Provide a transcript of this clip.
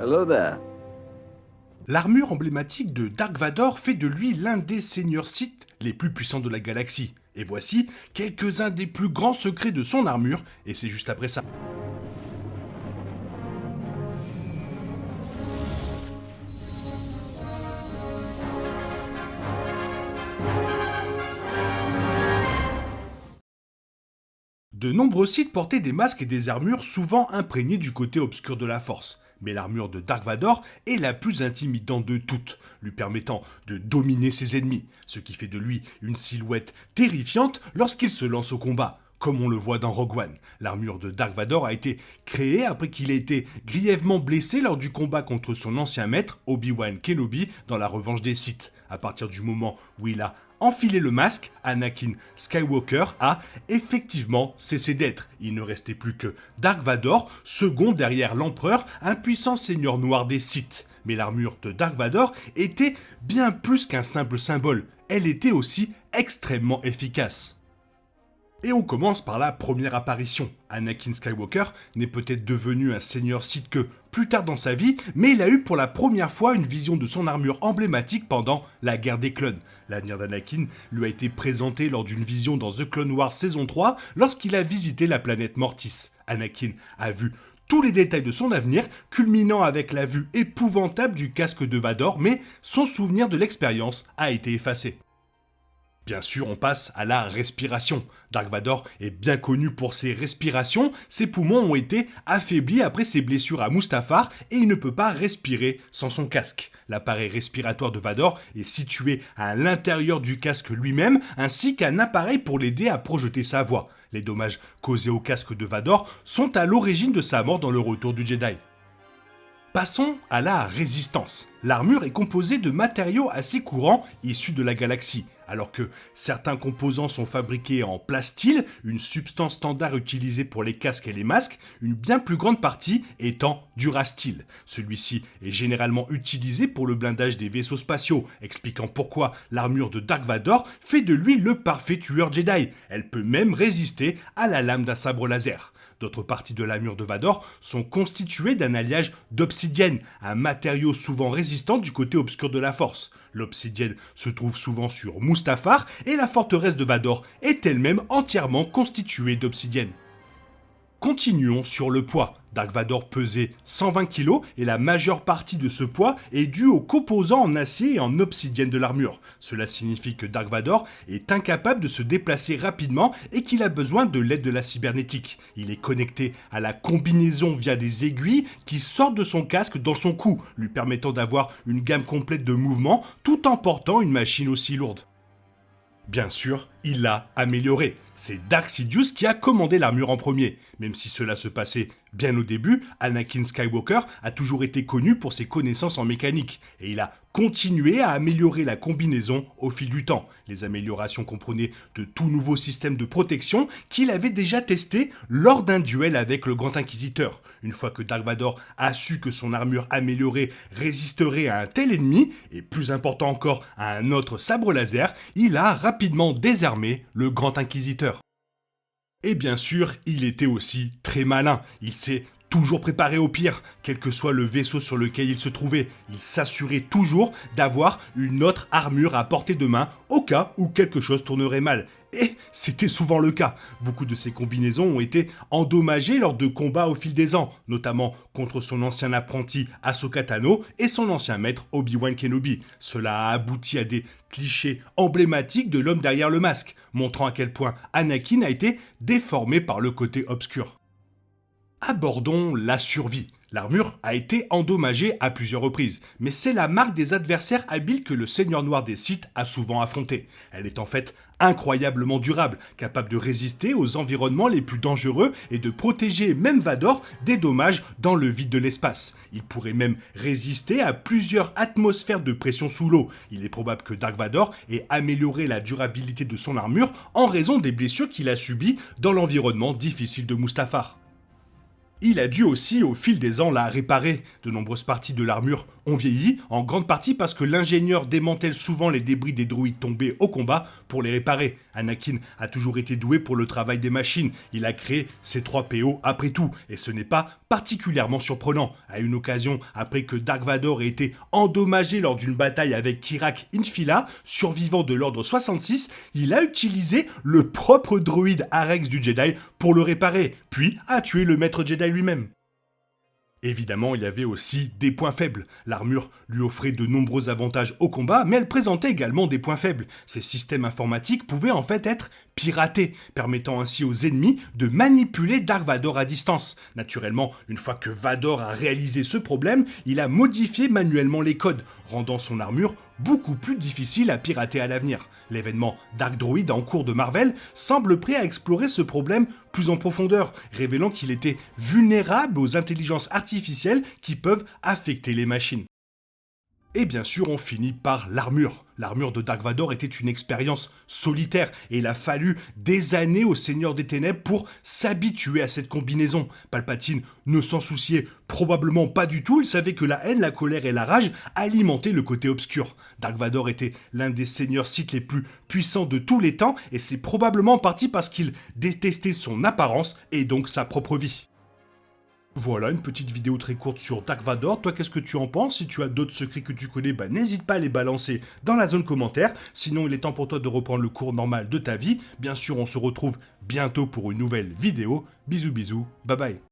Hello there. L'armure emblématique de Dark Vador fait de lui l'un des seigneurs Sith les plus puissants de la galaxie. Et voici quelques-uns des plus grands secrets de son armure, et c'est juste après ça. De nombreux Sith portaient des masques et des armures souvent imprégnés du côté obscur de la Force. Mais l'armure de Dark Vador est la plus intimidante de toutes, lui permettant de dominer ses ennemis, ce qui fait de lui une silhouette terrifiante lorsqu'il se lance au combat. Comme on le voit dans Rogue One, l'armure de Dark Vador a été créée après qu'il ait été grièvement blessé lors du combat contre son ancien maître, Obi-Wan Kenobi, dans la revanche des Sith. À partir du moment où il a enfilé le masque, Anakin Skywalker a effectivement cessé d'être. Il ne restait plus que Dark Vador, second derrière l'Empereur, un puissant seigneur noir des Sith. Mais l'armure de Dark Vador était bien plus qu'un simple symbole. Elle était aussi extrêmement efficace. Et on commence par la première apparition. Anakin Skywalker n'est peut-être devenu un seigneur Sith que plus tard dans sa vie, mais il a eu pour la première fois une vision de son armure emblématique pendant la guerre des clones. L'avenir d'Anakin lui a été présenté lors d'une vision dans The Clone Wars saison 3 lorsqu'il a visité la planète Mortis. Anakin a vu tous les détails de son avenir, culminant avec la vue épouvantable du casque de Vador, mais son souvenir de l'expérience a été effacé. Bien sûr, on passe à la respiration. Dark Vador est bien connu pour ses respirations, ses poumons ont été affaiblis après ses blessures à Mustafar et il ne peut pas respirer sans son casque. L'appareil respiratoire de Vador est situé à l'intérieur du casque lui-même, ainsi qu'un appareil pour l'aider à projeter sa voix. Les dommages causés au casque de Vador sont à l'origine de sa mort dans le Retour du Jedi. Passons à la résistance. L'armure est composée de matériaux assez courants issus de la galaxie. Alors que certains composants sont fabriqués en plastyle, une substance standard utilisée pour les casques et les masques, une bien plus grande partie étant durastyle. Celui-ci est généralement utilisé pour le blindage des vaisseaux spatiaux, expliquant pourquoi l'armure de Dark Vador fait de lui le parfait tueur Jedi. Elle peut même résister à la lame d'un sabre laser. D'autres parties de l'armure de Vador sont constituées d'un alliage d'obsidienne, un matériau souvent résistant du côté obscur de la Force. L'obsidienne se trouve souvent sur Mustafar et la forteresse de Vador est elle-même entièrement constituée d'obsidienne. Continuons sur le poids. Dark Vador pesait 120 kg et la majeure partie de ce poids est due aux composants en acier et en obsidienne de l'armure. Cela signifie que Dark Vador est incapable de se déplacer rapidement et qu'il a besoin de l'aide de la cybernétique. Il est connecté à la combinaison via des aiguilles qui sortent de son casque dans son cou, lui permettant d'avoir une gamme complète de mouvements tout en portant une machine aussi lourde. Bien sûr, il l'a amélioré. C'est Darth Sidious qui a commandé l'armure en premier. Même si cela se passait bien au début, Anakin Skywalker a toujours été connu pour ses connaissances en mécanique, et il a continué à améliorer la combinaison au fil du temps. Les améliorations comprenaient de tout nouveaux systèmes de protection qu'il avait déjà testés lors d'un duel avec le Grand Inquisiteur. Une fois que Dark Vador a su que son armure améliorée résisterait à un tel ennemi, et plus important encore à un autre sabre laser, il a rapidement désarmé le Grand Inquisiteur. Et bien sûr, il était aussi très malin. Il s'est toujours préparé au pire, quel que soit le vaisseau sur lequel il se trouvait. Il s'assurait toujours d'avoir une autre armure à portée de main au cas où quelque chose tournerait mal. Et c'était souvent le cas. Beaucoup de ces combinaisons ont été endommagées lors de combats au fil des ans, notamment contre son ancien apprenti Ahsoka Tano et son ancien maître Obi-Wan Kenobi. Cela a abouti à des clichés emblématiques de l'homme derrière le masque, montrant à quel point Anakin a été déformé par le côté obscur. Abordons la survie. L'armure a été endommagée à plusieurs reprises, mais c'est la marque des adversaires habiles que le Seigneur Noir des Sith a souvent affronté. Elle est en fait incroyablement durable, capable de résister aux environnements les plus dangereux et de protéger même Vador des dommages dans le vide de l'espace. Il pourrait même résister à plusieurs atmosphères de pression sous l'eau. Il est probable que Dark Vador ait amélioré la durabilité de son armure en raison des blessures qu'il a subies dans l'environnement difficile de Mustafar. Il a dû aussi, au fil des ans, la réparer. De nombreuses parties de l'armure ont vieilli, en grande partie parce que l'ingénieur démantèle souvent les débris des droïdes tombés au combat pour les réparer. Anakin a toujours été doué pour le travail des machines, il a créé ses 3 PO après tout, et ce n'est pas particulièrement surprenant. À une occasion, après que Dark Vador ait été endommagé lors d'une bataille avec Kirak Infila, survivant de l'ordre 66, il a utilisé le propre droïde Arex du Jedi pour le réparer, puis a tué le maître Jedi lui-même. Évidemment, il y avait aussi des points faibles. L'armure lui offrait de nombreux avantages au combat, mais elle présentait également des points faibles. Ces systèmes informatiques pouvaient en fait être piratés, permettant ainsi aux ennemis de manipuler Dark Vador à distance. Naturellement, une fois que Vador a réalisé ce problème, il a modifié manuellement les codes, rendant son armure beaucoup plus difficile à pirater à l'avenir. L'événement Dark Droid en cours de Marvel semble prêt à explorer ce problème plus en profondeur, révélant qu'il était vulnérable aux intelligences artificielles qui peuvent affecter les machines. Et bien sûr, on finit par l'armure. L'armure de Dark Vador était une expérience solitaire et il a fallu des années au Seigneur des Ténèbres pour s'habituer à cette combinaison. Palpatine ne s'en souciait probablement pas du tout, il savait que la haine, la colère et la rage alimentaient le côté obscur. Dark Vador était l'un des seigneurs Sith les plus puissants de tous les temps et c'est probablement en partie parce qu'il détestait son apparence et donc sa propre vie. Voilà, une petite vidéo très courte sur Dark Vador. Toi, qu'est-ce que tu en penses? Si tu as d'autres secrets que tu connais, n'hésite pas à les balancer dans la zone commentaire. Sinon, il est temps pour toi de reprendre le cours normal de ta vie. Bien sûr, on se retrouve bientôt pour une nouvelle vidéo. Bisous, bisous, bye bye.